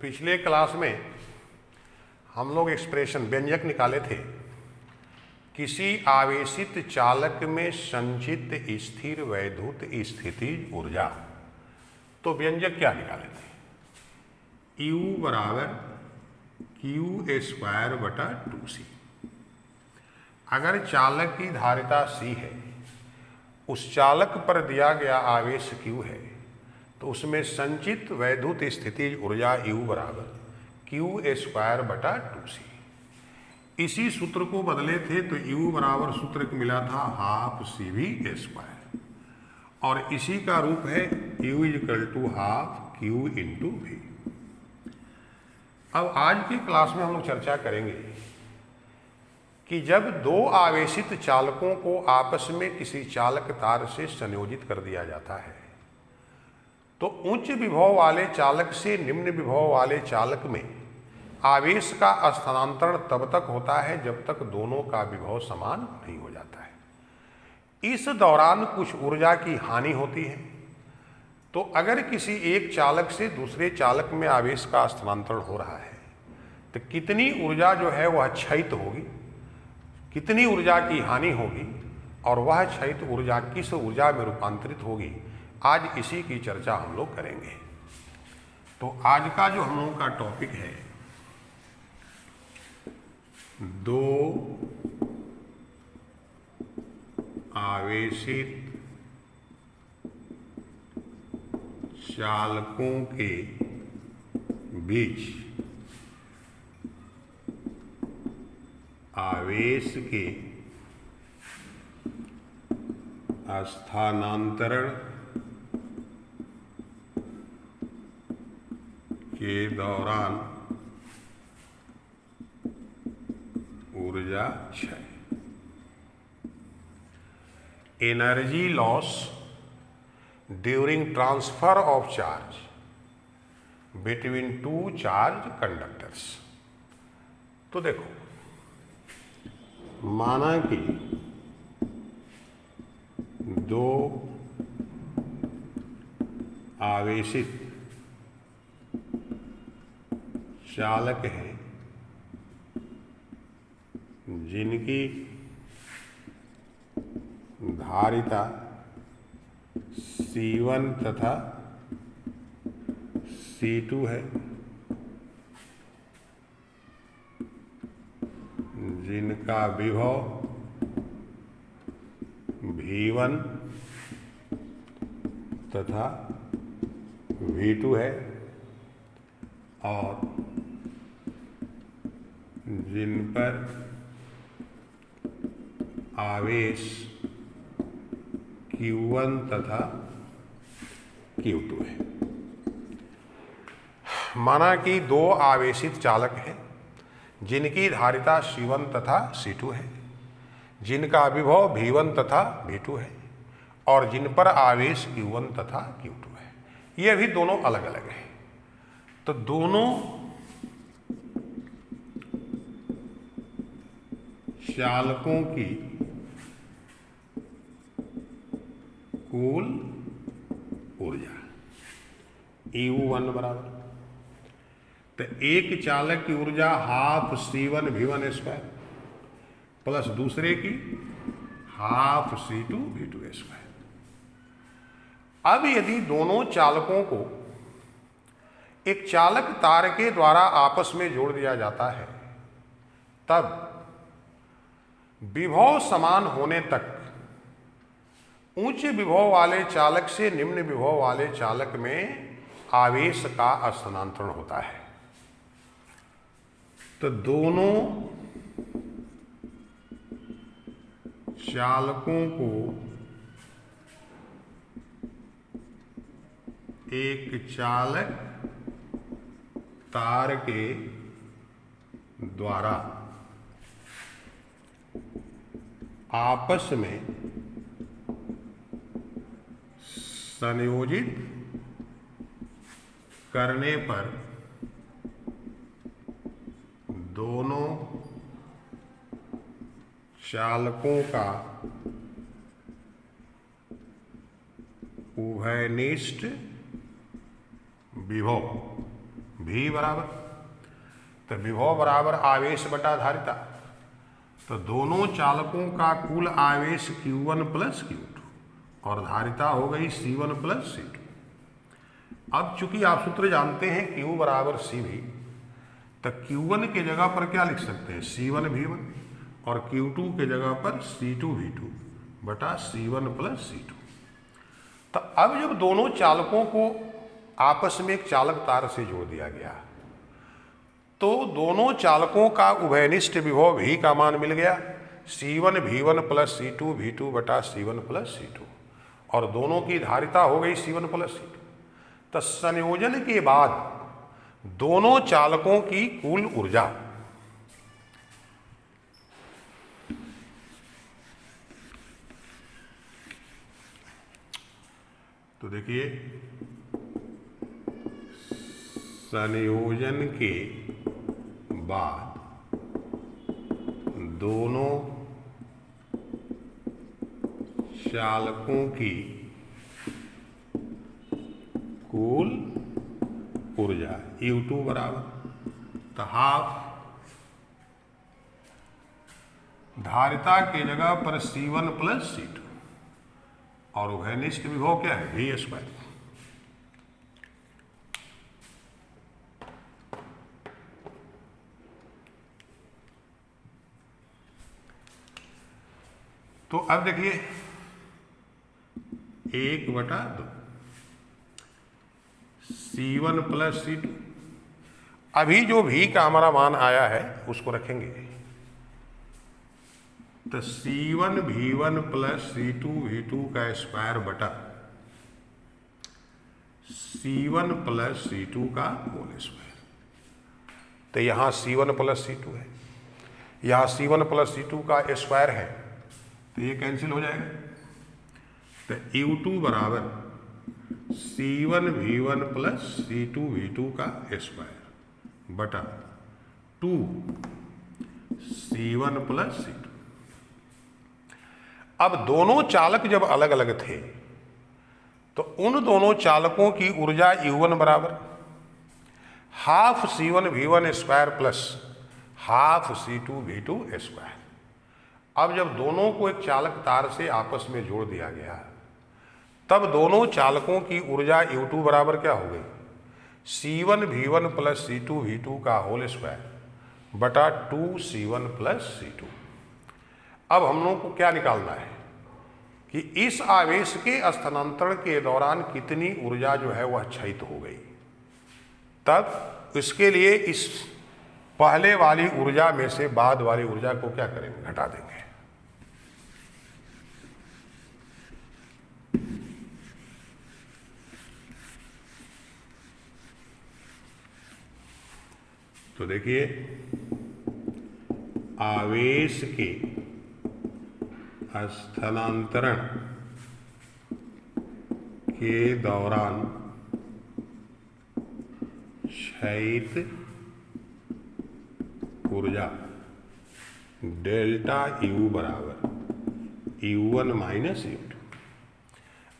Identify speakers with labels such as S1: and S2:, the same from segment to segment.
S1: पिछले क्लास में हम लोग एक्सप्रेशन व्यंजक निकाले थे। किसी आवेशित चालक में संचित स्थिर वैद्युत स्थितिज ऊर्जा। तो व्यंजक क्या निकाले थे? U बराबर Q²/2C। अगर चालक की धारिता C है, उस चालक पर दिया गया आवेश Q है, तो उसमें संचित वैद्युत स्थितिज ऊर्जा U बराबर Q²/2C। इसी सूत्र को बदले थे तो U बराबर सूत्र मिला था 12CV², और इसी का रूप है U = 12Q/V। अब आज की क्लास में हम लोग चर्चा करेंगे कि जब दो आवेशित चालकों को आपस में किसी चालक तार से संयोजित कर दिया जाता है, तो उच्च विभव वाले चालक से निम्न विभव वाले चालक में आवेश का स्थानांतरण तब तक होता है जब तक दोनों का विभव समान नहीं हो जाता है। इस दौरान कुछ ऊर्जा की हानि होती है। तो अगर किसी एक चालक से दूसरे चालक में आवेश का स्थानांतरण हो रहा है, तो कितनी ऊर्जा जो है वह क्षयित होगी, कितनी ऊर्जा की हानि होगी, और वह क्षयित ऊर्जा किस ऊर्जा में रूपांतरित होगी, आज इसी की चर्चा हम लोग करेंगे। तो आज का जो हम लोग का टॉपिक है, दो आवेशित चालकों के बीच आवेश के स्थानांतरण के दौरान ऊर्जा क्षय। Energy loss during transfer of charge between two charge conductors. तो देखो, माना कि दो आवेशित चालक हैं जिनकी धारिता C1 तथा C2 है, जिनका विभव V1 तथा V2 है, और जिन पर आवेश Q1 तथा Q2 है। माना कि दो आवेशित चालक हैं जिनकी धारिता C1 तथा C2 है, जिनका विभव V1 तथा V2 है, और जिन पर आवेश Q1 तथा Q2 है। ये भी दोनों अलग अलग हैं। तो दोनों चालकों की कुल ऊर्जा U1 बराबर, तो एक चालक की ऊर्जा 12C1V1² प्लस दूसरे की 12C2V2²। अब यदि दोनों चालकों को एक चालक तार के द्वारा आपस में जोड़ दिया जाता है, तब विभव समान होने तक उच्च विभव वाले चालक से निम्न विभव वाले चालक में आवेश का स्थानांतरण होता है। तो दोनों चालकों को एक चालक तार के द्वारा आपस में संयोजित करने पर दोनों चालकों का उभयनिष्ठ विभव V बराबर, तो विभव बराबर आवेश बटा धारिता, तो दोनों चालकों का कुल आवेश Q1 प्लस Q2 और धारिता हो गई C1 प्लस C2। अब चूंकि आप सूत्र जानते हैं Q बराबर CV, तो Q1 के जगह पर क्या लिख सकते हैं, C1 V1 और Q2 के जगह पर C2 V2 बटा C1 प्लस C2। तो अब जब दोनों चालकों को आपस में एक चालक तार से जोड़ दिया गया तो दोनों चालकों का उभयनिष्ठ विभव V का मान मिल गया, C1 V1 plus C2 V2 बटा C1 प्लस C2, और दोनों की धारिता हो गई C1 प्लस C2। तो संयोजन के बाद दोनों चालकों की कुल ऊर्जा तो देखिए, संयोजन के बाद दोनों चालकों की कुल ऊर्जा U2 बराबर, तो हाफ धारिता के जगह पर C1 प्लस C2 और उभयनिष्ठ विभव क्या है, V स्क्वायर। तो अब देखिए 1/2 C1 प्लस C2, अभी जो V का हमारा मान आया है उसको रखेंगे, तो C1 V1 plus C2 V2 का स्क्वायर बटा C1 प्लस C2 का होल स्क्वायर। तो यहाँ C1 प्लस C2 है, यहाँ C1 प्लस C2 का स्क्वायर है, तो ये कैंसिल हो जाएगा। तो U2 बराबर C1 V1 plus C2 V2 का स्क्वायर बटा 2 C1 प्लस C2। अब दोनों चालक जब अलग अलग थे तो उन दोनों चालकों की ऊर्जा U1 बराबर half C1 V1 square plus half C2 V2 square. अब जब दोनों को एक चालक तार से आपस में जोड़ दिया गया तब दोनों चालकों की ऊर्जा U2 बराबर क्या हो गई, C1 V1 plus C2 V2 का होल स्क्वायर बटा 2 C1 प्लस C2। अब हम लोगों को क्या निकालना है कि इस आवेश के स्थानांतरण के दौरान कितनी ऊर्जा जो है वह क्षयित हो गई। तब इसके लिए इस पहले वाली ऊर्जा में से बाद वाली ऊर्जा को क्या करेंगे, घटा देंगे। तो देखिए, आवेश के स्थानांतरण के दौरान क्षयित ऊर्जा डेल्टा U बराबर U1 माइनस U2।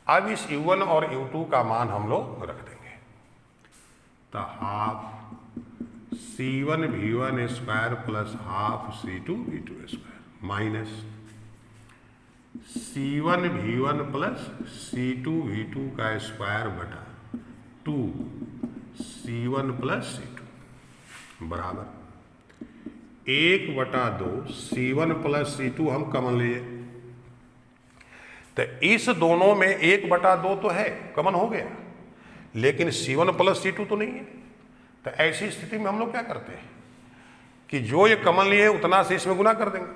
S1: अब इस U1 और U2 का मान हम लोग रख देंगे, तो half C1 V1 square plus half C2 V2 square minus C1 V1 plus C2 V2 का स्क्वायर बटा 2 C1 प्लस C2 बराबर 1/2 C1 प्लस C2 हम कमन लिए, तो इस दोनों में 1/2 तो है, कमन हो गया, लेकिन C1 प्लस C2 तो नहीं है। तो ऐसी स्थिति में हम लोग क्या करते हैं कि जो ये कमन लिए उतना से इसमें गुना कर देंगे,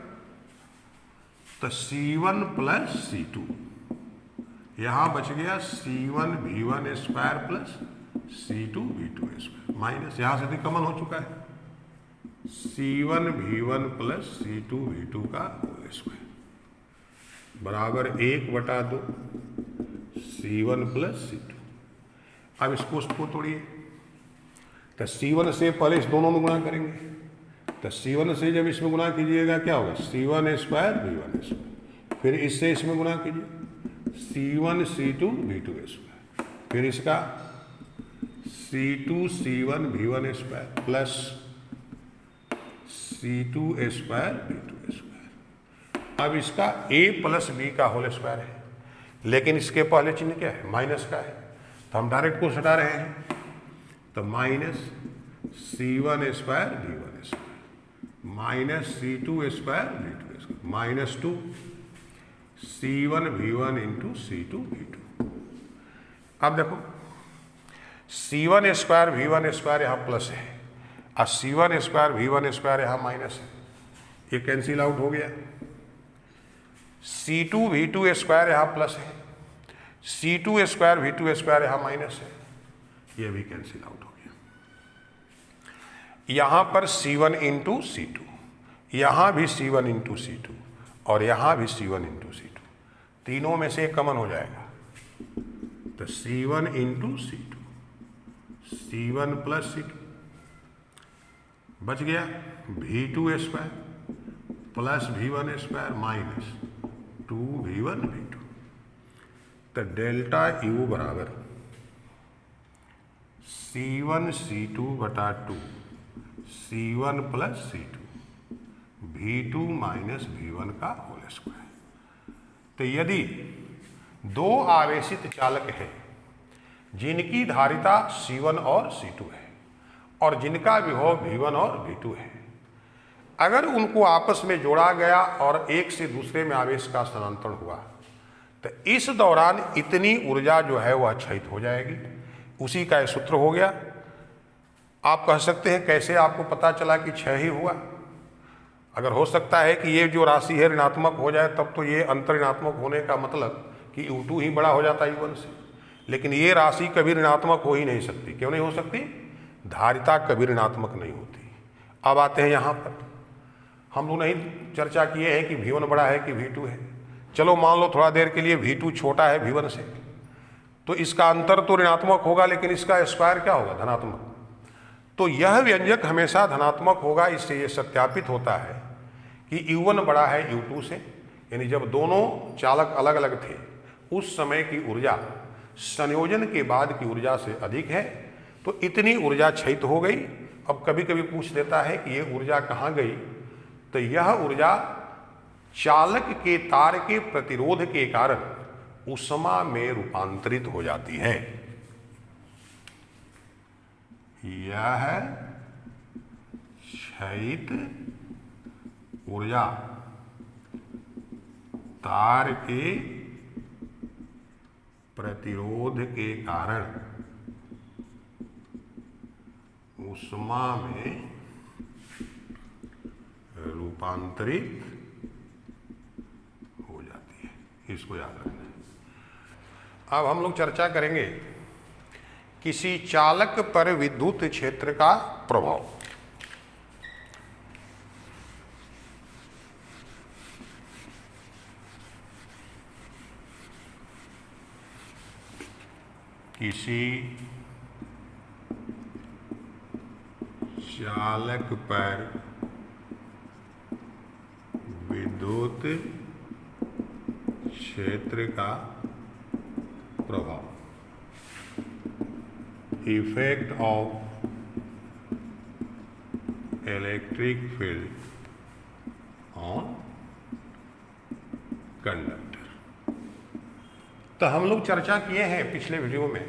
S1: तो C1 प्लस C2 यहां बच गया C1 V1 square plus C2 V2 square minus यहां से कमन हो चुका है C1 V1 plus C2 V2 का होल स्क्वायर बराबर 1/2 C1 प्लस C2। अब इसको तोड़िए, तो C1 से पहले इस दोनों में गुणा करेंगे, तो C1 से जब इसमें गुणा कीजिएगा क्या होगा, C1 स्क्वायर V1 स्क्वायर, फिर इससे इसमें गुणा कीजिए C1 C2 V2 स्क्वायर, फिर इसका C2 V1 square plus C2 square V2 square. अब इसका A प्लस B का होल स्क्वायर है, लेकिन इसके पहले चिन्ह क्या है? माइनस का है, तो हम डायरेक्ट को हटा रहे हैं, तो minus C1 square V1 square minus C2 square V2 square minus 2 C1 V1 into C2 V2। अब देखो C1 स्क्वायर V1 स्क्वायर यहाँ प्लस है और C1 स्क्वायर V1 स्क्वायर यहाँ माइनस है, ये कैंसिल आउट हो गया। C2 V2 स्क्वायर यहाँ प्लस है, C2 स्क्वायर V2 स्क्वायर यहाँ माइनस है, ये भी कैंसिल आउट हो गया। यहाँ पर C1 इंटू C2, यहाँ भी C1 इंटू C2 और यहाँ भी C1 इंटू C2, तीनों में से कॉमन हो जाएगा, तो C1 into C2, C1 plus C2 बच गया, V2 square plus V1 square minus 2V1 V2, तो डेल्टा U बराबर C1 C2 बटा 2 C1 plus C2 V2 minus V1 का होल स्क्वायर। तो यदि दो आवेशित चालक हैं जिनकी धारिता C1 और C2 है और जिनका विभव V1 और V2 है, अगर उनको आपस में जोड़ा गया और एक से दूसरे में आवेश का स्थानांतरण हुआ, तो इस दौरान इतनी ऊर्जा जो है वह क्षयित हो जाएगी। उसी का सूत्र हो गया। आप कह सकते हैं कैसे आपको पता चला कि क्षय ही हुआ? अगर हो सकता है कि ये जो राशि है ऋणात्मक हो जाए, तब तो ये अंतर ऋणात्मक होने का मतलब कि U2 ही बड़ा हो जाता है U1 से, लेकिन ये राशि कभी ऋणात्मक हो ही नहीं सकती। क्यों नहीं हो सकती? धारिता कभी ऋणात्मक नहीं होती। अब आते हैं यहाँ पर, हम लोग नहीं चर्चा किए हैं कि V1 बड़ा है कि V2 है। चलो मान लो थोड़ा देर के लिए V2 छोटा है V1 से, तो इसका अंतर तो ऋणात्मक होगा, लेकिन इसका स्क्वायर क्या होगा? धनात्मक। तो यह व्यंजक हमेशा धनात्मक होगा। इससे यह सत्यापित होता है कि U1 बड़ा है U2 से, यानी जब दोनों चालक अलग अलग थे उस समय की ऊर्जा संयोजन के बाद की ऊर्जा से अधिक है, तो इतनी ऊर्जा क्षयित हो गई। अब कभी कभी पूछ देता है कि ये ऊर्जा कहाँ गई, तो यह ऊर्जा चालक के तार के प्रतिरोध के कारण ऊष्मा में रूपांतरित हो जाती है। यह है क्षयित ऊर्जा तार के प्रतिरोध के कारण ऊष्मा में रूपांतरित हो जाती है। इसको याद रखना है। अब हम लोग चर्चा करेंगे किसी चालक पर विद्युत क्षेत्र का प्रभाव। किसी चालक पर विद्युत क्षेत्र का प्रभाव, effect of electric field on conductor. तो हम लोग चर्चा किए हैं पिछले वीडियो में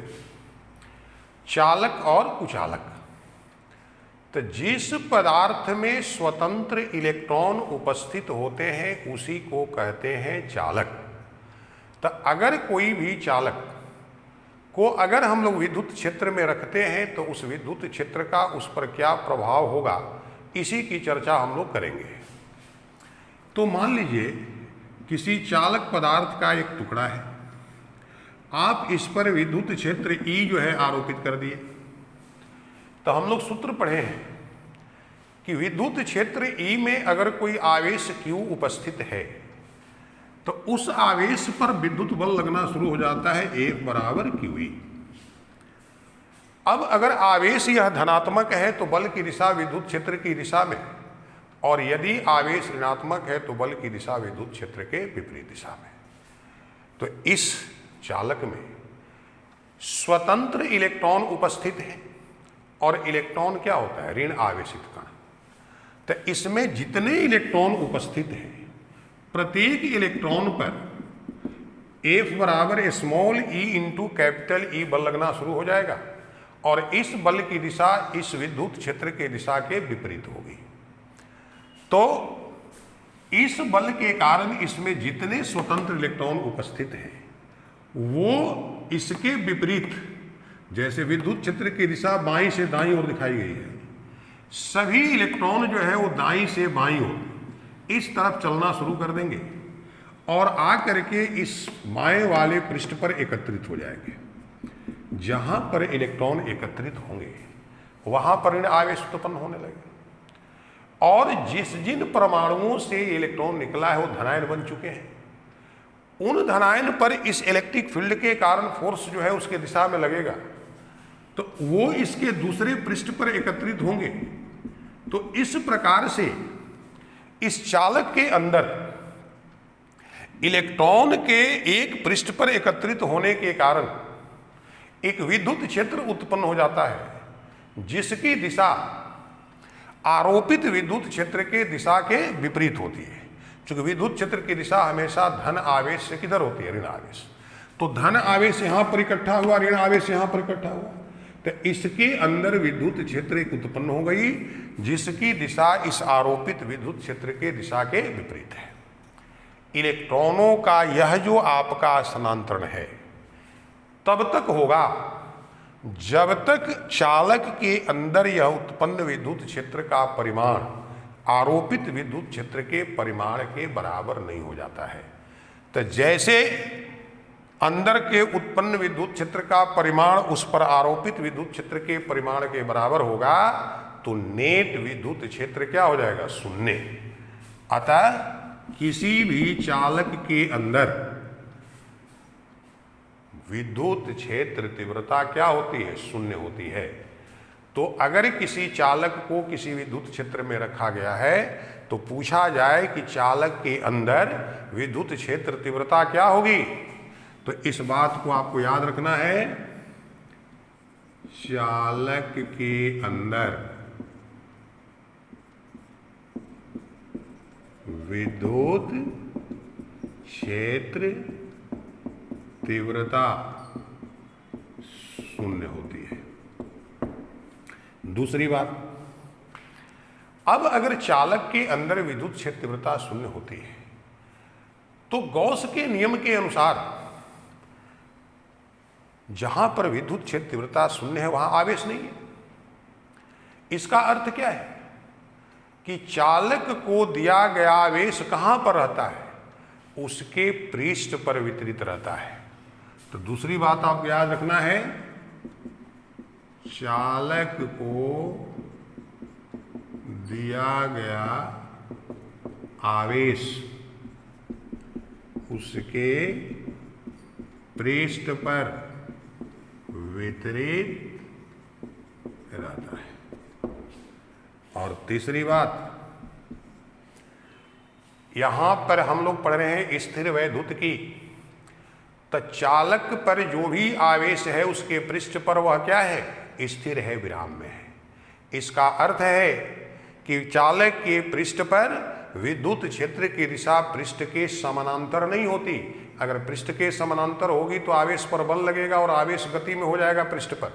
S1: चालक और कुचालक। तो जिस पदार्थ में स्वतंत्र इलेक्ट्रॉन उपस्थित होते हैं उसी को कहते हैं चालक। तो अगर कोई भी चालक को अगर हम लोग विद्युत क्षेत्र में रखते हैं तो उस विद्युत क्षेत्र का उस पर क्या प्रभाव होगा, इसी की चर्चा हम लोग करेंगे। तो मान लीजिए किसी चालक पदार्थ का एक टुकड़ा है, आप इस पर विद्युत क्षेत्र E जो है आरोपित कर दिए। तो हम लोग सूत्र पढ़े हैं कि विद्युत क्षेत्र E में अगर कोई आवेश Q उपस्थित है तो उस आवेश पर विद्युत बल लगना शुरू हो जाता है F बराबर QE। अब अगर आवेश यह धनात्मक है तो बल की दिशा विद्युत क्षेत्र की दिशा में, और यदि आवेश ऋणात्मक है तो बल की दिशा विद्युत क्षेत्र के विपरीत दिशा में। तो इस चालक में स्वतंत्र इलेक्ट्रॉन उपस्थित है। और इलेक्ट्रॉन क्या होता है? ऋण आवेशित कण। तो इसमें जितने इलेक्ट्रॉन उपस्थित हैं, प्रत्येक इलेक्ट्रॉन पर F बराबर small e into capital E बल लगना शुरू हो जाएगा और इस बल की दिशा इस विद्युत क्षेत्र के दिशा के विपरीत होगी। तो इस बल के कारण इसमें जितने स्वतंत्र इलेक्ट्रॉन उपस्थित हैं वो इसके विपरीत, जैसे विद्युत क्षेत्र की दिशा बाईं से दाईं ओर दिखाई गई है, सभी इलेक्ट्रॉन जो है वो दाईं से बाईं ओर इस तरफ चलना शुरू कर देंगे और आकर के इस बाएं वाले पृष्ठ पर एकत्रित हो जाएंगे। जहां पर इलेक्ट्रॉन एकत्रित होंगे वहां पर ऋण आवेश उत्पन्न होने लगे और जिन परमाणुओं से इलेक्ट्रॉन निकला है वो धनायन बन चुके हैं। उन धनायन पर इस इलेक्ट्रिक फील्ड के कारण फोर्स जो है उसके दिशा में लगेगा, तो वो इसके दूसरे पृष्ठ पर एकत्रित होंगे। तो इस प्रकार से इस चालक के अंदर इलेक्ट्रॉन के एक पृष्ठ पर एकत्रित होने के कारण एक विद्युत क्षेत्र उत्पन्न हो जाता है जिसकी दिशा आरोपित विद्युत क्षेत्र के दिशा के विपरीत होती है। क्योंकि विद्युत क्षेत्र की दिशा हमेशा धन आवेश से किधर होती है? ऋण आवेश। तो धन आवेश यहां पर इकट्ठा हुआ, ऋण आवेश यहां पर इकट्ठा हुआ, तो इसके अंदर विद्युत क्षेत्र एक उत्पन्न हो गई जिसकी दिशा इस आरोपित विद्युत क्षेत्र के दिशा के विपरीत है। इलेक्ट्रॉनों का यह जो आपका स्थानांतरण है तब तक होगा जब तक चालक के अंदर यह उत्पन्न विद्युत क्षेत्र का परिमाण आरोपित विद्युत क्षेत्र के परिमाण के बराबर नहीं हो जाता है। तो जैसे अंदर के उत्पन्न विद्युत क्षेत्र का परिमाण उस पर आरोपित विद्युत क्षेत्र के परिमाण के बराबर होगा तो नेट विद्युत क्षेत्र क्या हो जाएगा? शून्य। अतः किसी भी चालक के अंदर विद्युत क्षेत्र तीव्रता क्या होती है? शून्य होती है। तो अगर किसी चालक को किसी विद्युत क्षेत्र में रखा गया है तो पूछा जाए कि चालक के अंदर विद्युत क्षेत्र तीव्रता क्या होगी, तो इस बात को आपको याद रखना है। चालक के अंदर विद्युत क्षेत्र तीव्रता शून्य होती है। दूसरी बात, अब अगर चालक के अंदर विद्युत क्षेत्र तीव्रता शून्य होती है तो गॉस के नियम के अनुसार जहां पर विद्युत क्षेत्र तीव्रता शून्य है वहां आवेश नहीं है। इसका अर्थ क्या है कि चालक को दिया गया आवेश कहां पर रहता है? उसके पृष्ठ पर वितरित रहता है। तो दूसरी बात आपको याद रखना है, चालक को दिया गया आवेश उसके पृष्ठ पर वितरित रहता है। और तीसरी बात, यहां पर हम लोग पढ़ रहे हैं स्थिर वैद्युत की, तो चालक पर जो भी आवेश है उसके पृष्ठ पर वह क्या है? स्थिर है, विराम में है। इसका अर्थ है कि चालक के पृष्ठ पर विद्युत क्षेत्र की दिशा पृष्ठ के समानांतर नहीं होती। अगर पृष्ठ के समानांतर होगी तो आवेश पर बल लगेगा और आवेश गति में हो जाएगा पृष्ठ पर।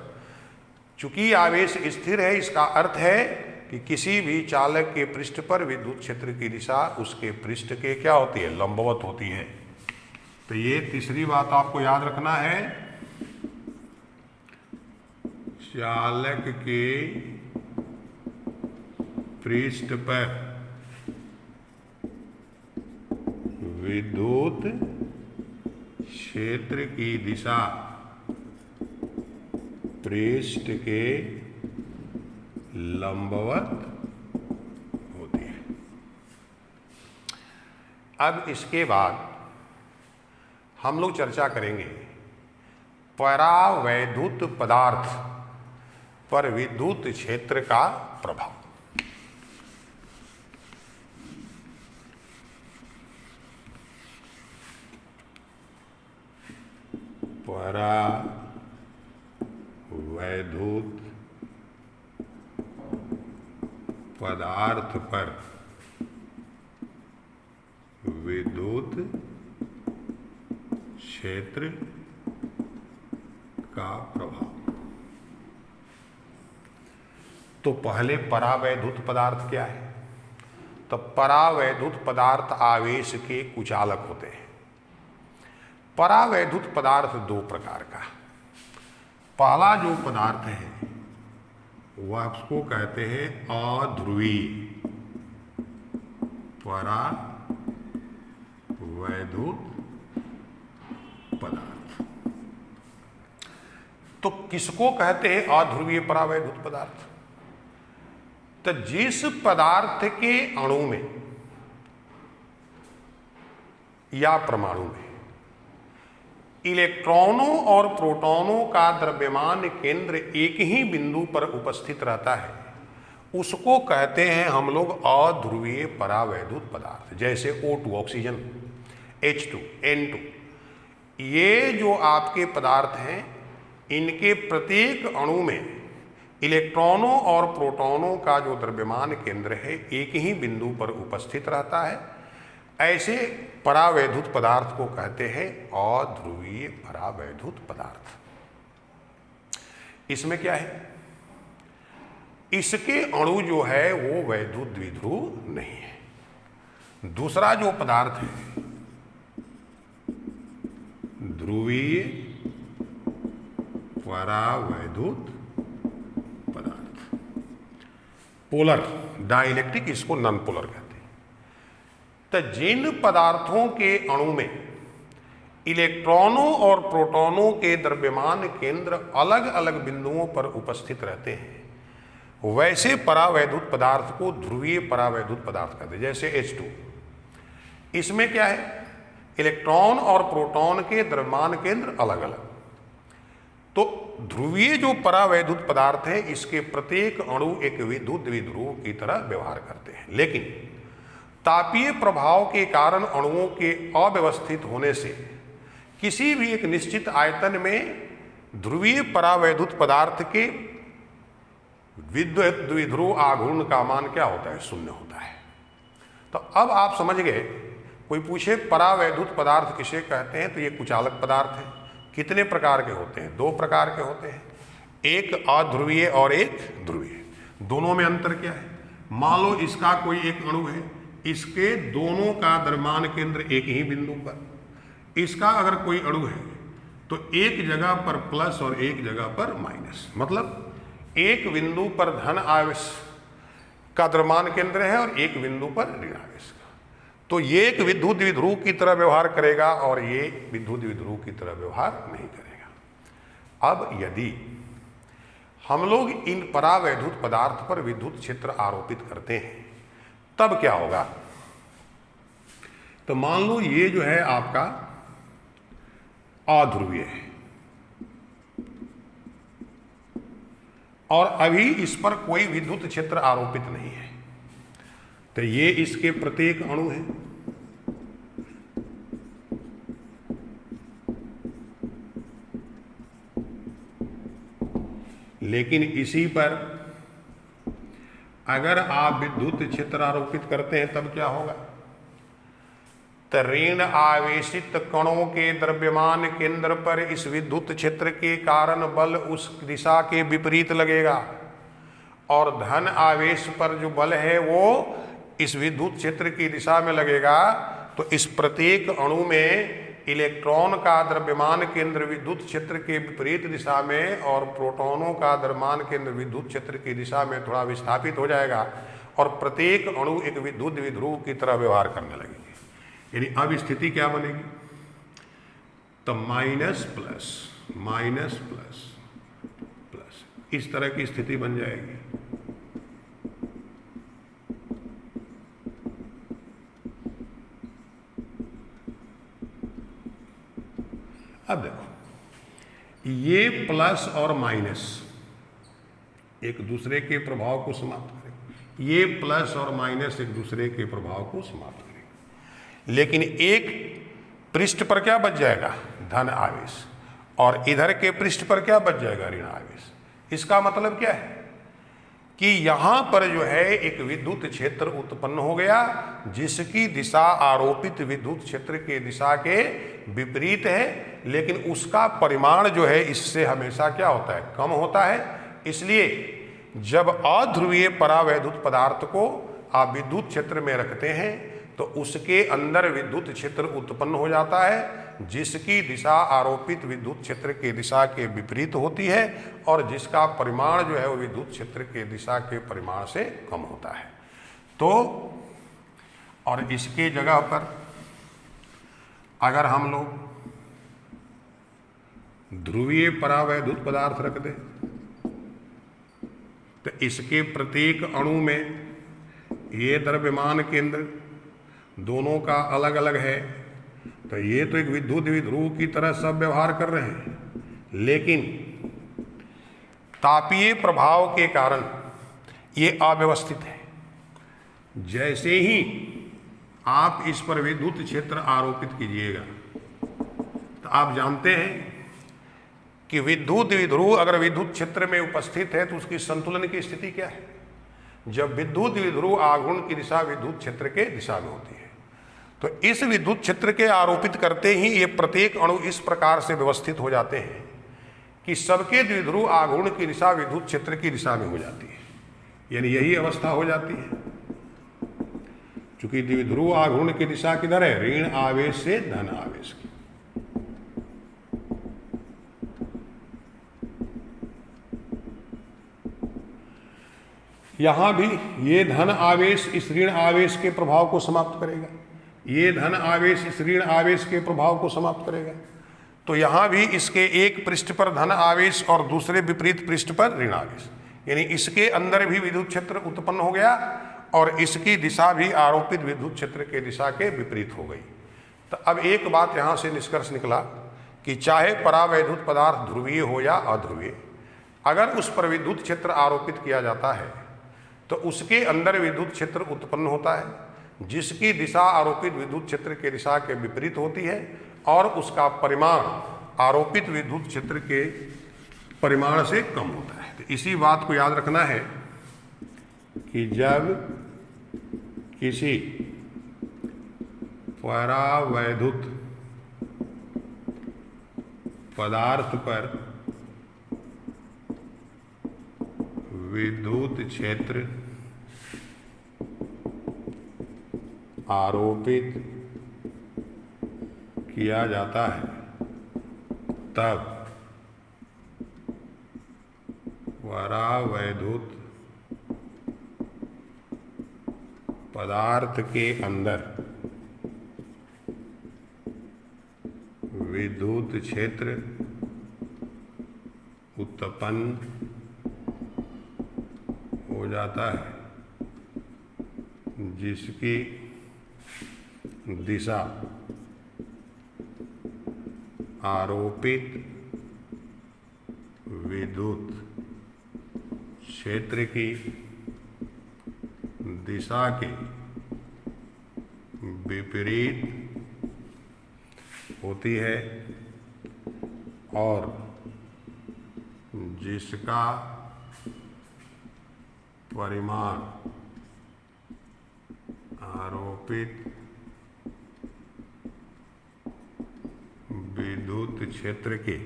S1: चूंकि आवेश स्थिर है, इसका अर्थ है कि किसी भी चालक के पृष्ठ पर विद्युत क्षेत्र की दिशा उसके पृष्ठ के क्या होती है? लंबवत होती है। तो ये तीसरी बात आपको याद रखना है, चालक के पृष्ठ पर विद्युत क्षेत्र की दिशा पृष्ठ के लंबवत होती है। अब इसके बाद हम लोग चर्चा करेंगे परावैद्युत पदार्थ पर विद्युत क्षेत्र का प्रभाव। परावैद्युत पदार्थ पर विद्युत क्षेत्र का प्रभाव। तो पहले परावैद्युत पदार्थ क्या है? तो परावैद्युत पदार्थ आवेश के कुचालक होते हैं। परावैद्युत पदार्थ दो प्रकार का। पहला जो पदार्थ है वह उसको कहते हैं अध्रुवीय परावैद्युत पदार्थ। तो किसको कहते हैं अध्रुवीय परावैद्युत पदार्थ? तो जिस पदार्थ के अणु में या परमाणु में इलेक्ट्रॉनों और प्रोटॉनों का द्रव्यमान केंद्र एक ही बिंदु पर उपस्थित रहता है, उसको कहते हैं हम लोग अध्रुवीय परावैद्युत पदार्थ। जैसे O2 ऑक्सीजन, H2, N2, ये जो आपके पदार्थ हैं, इनके प्रत्येक अणु में इलेक्ट्रॉनों और प्रोटॉनों का जो द्रव्यमान केंद्र है एक ही बिंदु पर उपस्थित रहता है। ऐसे परावैद्युत पदार्थ को कहते हैं अध्रुवीय परावैद्युत पदार्थ। इसमें क्या है? इसके अणु जो है वो वैद्युत द्विध्रुव नहीं है। दूसरा जो पदार्थ है ध्रुवीय परावैद्युत पदार्थ, पोलर डाइलेक्ट्रिक, इसको नॉन पोलर कहते हैं। तो जिन पदार्थों के अणु में इलेक्ट्रॉनों और प्रोटॉनों के द्रव्यमान केंद्र अलग अलग बिंदुओं पर उपस्थित रहते हैं, वैसे परावैद्युत पदार्थ को ध्रुवीय परावैद्युत पदार्थ कहते हैं। जैसे H2, इसमें क्या है? इलेक्ट्रॉन और प्रोटॉन के द्रव्यमान केंद्र अलग अलग। तो ध्रुवीय जो परावैद्युत पदार्थ है, इसके प्रत्येक अणु एक विद्युत द्विध्रुव की तरह व्यवहार करते हैं। लेकिन तापीय प्रभाव के कारण अणुओं के अव्यवस्थित होने से किसी भी एक निश्चित आयतन में ध्रुवीय परावैद्युत पदार्थ के विद्युत द्विध्रुव आघूर्ण का मान क्या होता है? शून्य होता है। तो अब आप समझ गए। कोई पूछे परावैद्युत पदार्थ किसे कहते हैं, तो ये कुचालक पदार्थ है। कितने प्रकार के होते हैं? दो प्रकार के होते हैं, एक अध्रुवीय और एक ध्रुवीय। दोनों में अंतर क्या है? मान लो इसका कोई एक अणु है, इसके दोनों का द्रव्यमान केंद्र एक ही बिंदु पर। इसका अगर कोई अणु है तो एक जगह पर प्लस और एक जगह पर माइनस, मतलब एक बिंदु पर धन आवेश का द्रव्यमान केंद्र है और एक बिंदु पर ऋण आवेश का। तो ये एक विद्युत द्विध्रुव की तरह व्यवहार करेगा और ये विद्युत द्विध्रुव की तरह व्यवहार नहीं करेगा। अब यदि हम लोग इन परावैद्युत पदार्थ पर विद्युत क्षेत्र आरोपित करते हैं, तब क्या होगा? तो मान लो ये जो है आपका अध्रुवीय है और अभी इस पर कोई विद्युत क्षेत्र आरोपित नहीं है, तो ये इसके प्रत्येक अणु है। लेकिन इसी पर अगर आप विद्युत क्षेत्र आरोपित करते हैं तब क्या होगा? तो ऋण आवेशित कणों के द्रव्यमान केंद्र पर इस विद्युत क्षेत्र के कारण बल उस दिशा के विपरीत लगेगा और धन आवेश पर जो बल है वो इस विद्युत क्षेत्र की दिशा में लगेगा। तो इस प्रत्येक अणु में इलेक्ट्रॉन का द्रव्यमान केंद्र विद्युत क्षेत्र के विपरीत दिशा में और प्रोटॉनों का द्रव्यमान केंद्र विद्युत क्षेत्र की दिशा में थोड़ा विस्थापित हो जाएगा और प्रत्येक अणु एक विद्युत द्विध्रुव की तरह व्यवहार करने लगेगी। यानी अब स्थिति क्या बनेगी? तो minus plus minus plus plus, इस तरह की स्थिति बन जाएगी। अब देखो, ये प्लस और माइनस एक दूसरे के प्रभाव को समाप्त करेंगे, ये प्लस और माइनस एक दूसरे के प्रभाव को समाप्त करेंगे। लेकिन एक पृष्ठ पर क्या बच जाएगा? धन आवेश, और इधर के पृष्ठ पर क्या बच जाएगा? ऋण आवेश। इसका मतलब क्या है कि यहाँ पर जो है एक विद्युत क्षेत्र उत्पन्न हो गया जिसकी दिशा आरोपित विद्युत क्षेत्र के दिशा के विपरीत है, लेकिन उसका परिमाण जो है इससे हमेशा क्या होता है, कम होता है। इसलिए जब अध्रुवीय परावैद्युत पदार्थ को आप विद्युत क्षेत्र में रखते हैं तो उसके अंदर विद्युत क्षेत्र उत्पन्न हो जाता है जिसकी दिशा आरोपित विद्युत क्षेत्र के दिशा के विपरीत होती है और जिसका परिमाण जो है वो विद्युत क्षेत्र के दिशा के परिमाण से कम होता है। तो और इसके जगह पर अगर हम लोग ध्रुवीय परावैद्युत पदार्थ रख दें तो इसके प्रत्येक अणु में ये द्रव्यमान केंद्र दोनों का अलग अलग है, तो ये तो एक विद्युत द्विध्रुव की तरह सब व्यवहार कर रहे हैं, लेकिन तापीय प्रभाव के कारण ये अव्यवस्थित है। जैसे ही आप इस पर विद्युत क्षेत्र आरोपित कीजिएगा तो आप जानते हैं कि विद्युत द्विध्रुव अगर विद्युत क्षेत्र में उपस्थित है तो उसकी संतुलन की स्थिति क्या है। जब विद्युत द्विध्रुव आघूर्ण की दिशा विद्युत क्षेत्र के दिशा में होती है तो इस विद्युत क्षेत्र के आरोपित करते ही ये प्रत्येक अणु इस प्रकार से व्यवस्थित हो जाते हैं कि सबके द्विध्रुव आघूर्ण की दिशा विद्युत क्षेत्र की दिशा में हो जाती है, यानी यही अवस्था हो जाती है। चूंकि द्विध्रुव आघूर्ण की दिशा किधर है, ऋण आवेश से धन आवेश की। यहां भी ये धन आवेश इस ऋण आवेश के प्रभाव को समाप्त करेगा, ये धन आवेश इस ऋण आवेश के प्रभाव को समाप्त करेगा। तो यहां भी इसके एक पृष्ठ पर धन आवेश और दूसरे विपरीत पृष्ठ पर ऋण आवेश, यानी इसके अंदर भी विद्युत क्षेत्र उत्पन्न हो गया और इसकी दिशा भी आरोपित विद्युत क्षेत्र के दिशा के विपरीत हो गई। तो अब एक बात यहां से निष्कर्ष निकला कि चाहे परावैद्युत पदार्थ ध्रुवीय हो या अध्रुवीय, अगर उस पर विद्युत क्षेत्र आरोपित किया जाता है तो उसके अंदर विद्युत क्षेत्र उत्पन्न होता है जिसकी दिशा आरोपित विद्युत क्षेत्र के दिशा के विपरीत होती है और उसका परिमाण आरोपित विद्युत क्षेत्र के परिमाण से कम होता है। तो इसी बात को याद रखना है कि जब किसी परावैद्युत पदार्थ पर विद्युत क्षेत्र आरोपित किया जाता है तब परावैद्युत पदार्थ के अंदर विद्युत क्षेत्र उत्पन्न हो जाता है जिसकी दिशा आरोपित विद्युत क्षेत्र की दिशा के विपरीत होती है और जिसका परिमाण आरोपित विद्युत क्षेत्र के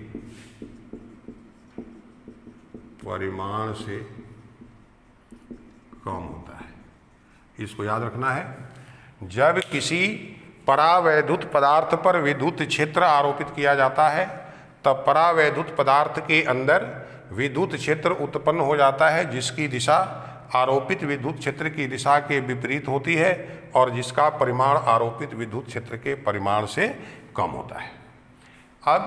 S1: परिमाण से कम होता है। इसको याद रखना है। जब किसी परावैद्युत पदार्थ पर विद्युत क्षेत्र आरोपित किया जाता है तब परावैद्युत पदार्थ के अंदर विद्युत क्षेत्र उत्पन्न हो जाता है जिसकी दिशा आरोपित विद्युत क्षेत्र की दिशा के विपरीत होती है और जिसका परिमाण आरोपित विद्युत क्षेत्र के परिमाण से कम होता है। अब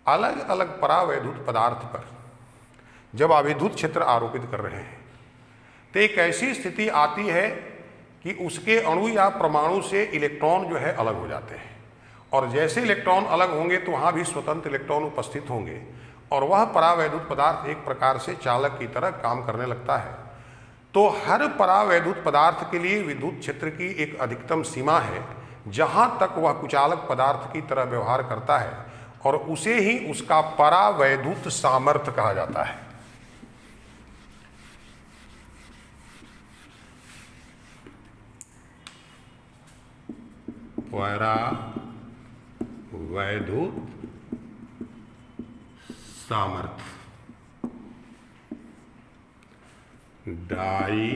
S1: अलग अलग परावैद्युत पदार्थ पर जब आप विद्युत क्षेत्र आरोपित कर रहे हैं तो एक ऐसी स्थिति आती है कि उसके अणु या परमाणु से इलेक्ट्रॉन जो है अलग हो जाते हैं और जैसे इलेक्ट्रॉन अलग होंगे तो वहाँ भी स्वतंत्र इलेक्ट्रॉन उपस्थित होंगे और वह परावैद्युत पदार्थ एक प्रकार से चालक की तरह काम करने लगता है। तो हर परावैद्युत पदार्थ के लिए विद्युत क्षेत्र की एक अधिकतम सीमा है जहाँ तक वह कुचालक पदार्थ की तरह व्यवहार करता है और उसे ही उसका परावैद्युत सामर्थ्य कहा जाता है। परावैद्युत सामर्थ्य, डाई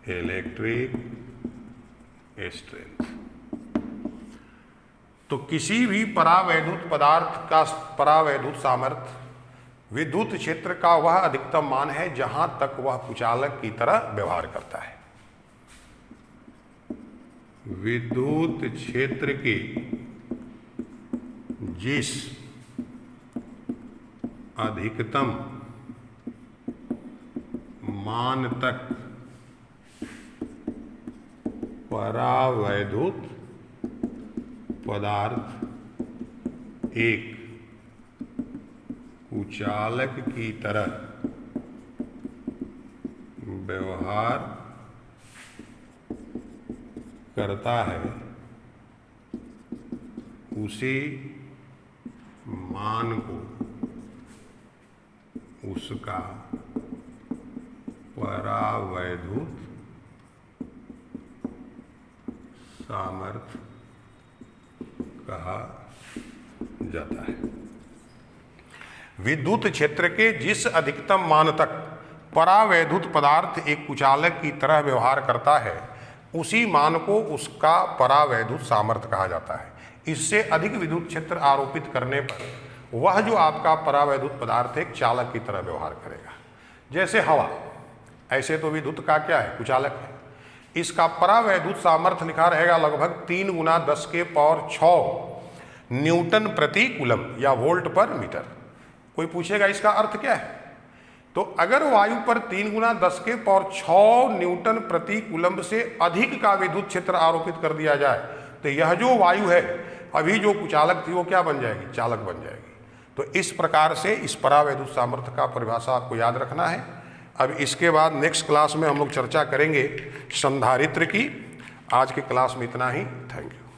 S1: इलेक्ट्रिक स्ट्रेंथ। तो किसी भी परावैद्युत पदार्थ का परावैद्युत सामर्थ्य विद्युत क्षेत्र का वह अधिकतम मान है जहां तक वह कुचालक की तरह व्यवहार करता है। विद्युत क्षेत्र के जिस अधिकतम मान तक परावैद्युत पदार्थ एक कुचालक की तरह व्यवहार करता है, उसी मान को उसका परावैद्युत सामर्थ्य कहा जाता है। विद्युत क्षेत्र के जिस अधिकतम मान तक परावैद्युत पदार्थ एक कुचालक की तरह व्यवहार करता है, उसी मान को उसका परावैद्युत सामर्थ्य कहा जाता है। इससे अधिक विद्युत क्षेत्र आरोपित करने पर वह जो आपका परावैद्युत पदार्थ एक चालक की तरह व्यवहार करेगा। जैसे हवा, ऐसे तो विद्युत का क्या है, कुचालक है। इसका परावैद्युत सामर्थ्य लिखा रहेगा लगभग 3 × 10⁶ न्यूटन प्रति कूलम या वोल्ट पर मीटर। कोई पूछेगा इसका अर्थ क्या है, तो अगर वायु पर 3 × 10⁶ न्यूटन प्रति कूलम से अधिक का विद्युत क्षेत्र आरोपित कर दिया जाए तो यह जो वायु है अभी जो कुचालक थी वो क्या बन जाएगी, चालक बन जाएगी। तो इस प्रकार से इस परावैद्युत सामर्थ्य का परिभाषा आपको याद रखना है। अब इसके बाद नेक्स्ट क्लास में हम लोग चर्चा करेंगे संधारित्र की। आज की क्लास में इतना ही। Thank you.